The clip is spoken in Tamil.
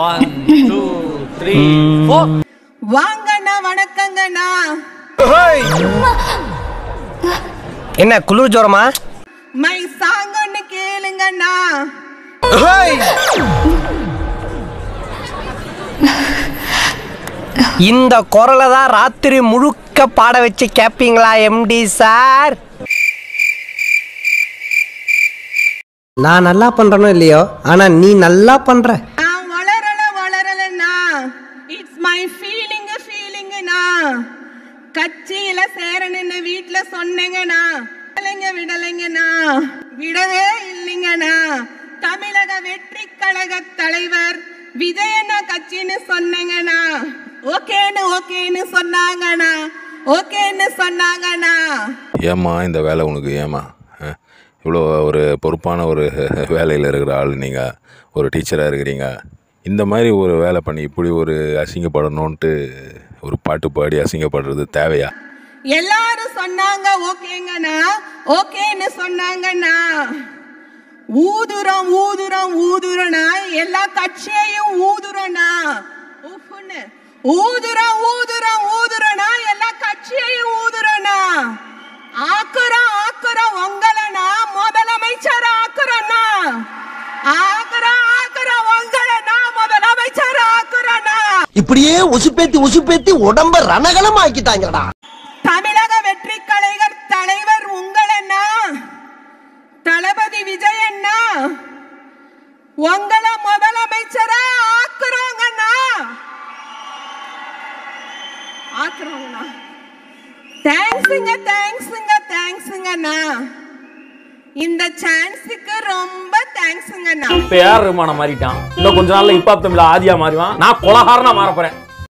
1 2 3 4 வாங்கண்ணா வணக்கங்கண்ணா. என்ன குளிர் ஜோரமா? மை சாங் ஒன்னு கேளுங்கண்ணா. இந்த குரலை தான் ராத்திரி முழுக்க பாட வச்சு கேப்பீங்களா எம்டி சார்? நான் நல்லா பண்றனோ இல்லையோ, ஆனா நீ நல்லா பண்ற. நான் வளரலண்ணா. It's my ஃபீலிங்ண்ணா. கட்சியில சேரணுன்னு வீட்டுல சொன்னேங்கண்ணா. விடலைங்கண்ணா, விடவே இல்லைங்கண்ணா. தமிழக வெற்றி கழக தலைவர் விஜயண்ணா கட்சின்னு சொன்னேங்கண்ணா. ஓகேன்னு சொன்னாங்கண்ணா. ஏம்மா இந்த வேலை உனக்கு? ஏம்மா இவ்வளோ ஒரு பொறுப்பான ஒரு வேலையில் இருக்கிற ஆள் நீங்கள், ஒரு டீச்சராக இருக்கிறீங்க. இந்த மாதிரி ஒரு வேலை பண்ணி இப்படி ஒரு அசிங்கப்படணுன்ட்டு ஒரு பாட்டு பாடி அசிங்கப்படுறது தேவையா? எல்லாரும் சொன்னாங்க ஓகேன்னு சொன்னாங்கண்ணா. ஊதுறோம்னா எல்லா கட்சியையும் ஊதுறோம்னா. ஊதுறோம்னா எல்லா கட்சியையும் ஊதுறோம்னா. ஆக்குறோம் உங்களனா முதலமைச்சர் ஆக்குறோம்னா. ஆக்குறோம் உங்களனா முதலமைச்சர் ஆக்குறோம்னா. இப்படியே உசுப்பேத்தி உடம்ப ரணகலம் ஆக்கிட்டாங்கடா. தமிழக வெற்றி கழகர் தலைவர் உங்களண்ணா, தளபதி விஜயண்ணா. உங்களை முதலமைச்சரா ஆக்குறோங்கண்ணா. தேங்க்ஸுங்கண்ணா. இந்த சான்ஸுக்கு ரொம்ப தேங்க்ஸுங்கண்ணா. இப்ப யார் ரஹ்மான மாறிட்டான்? இன்னும் கொஞ்ச நாள்ல ஹிப்ஹாப் தமிழ் ஆதியா மாறிவான். நான் கொலகாரனா மாற போறேன்.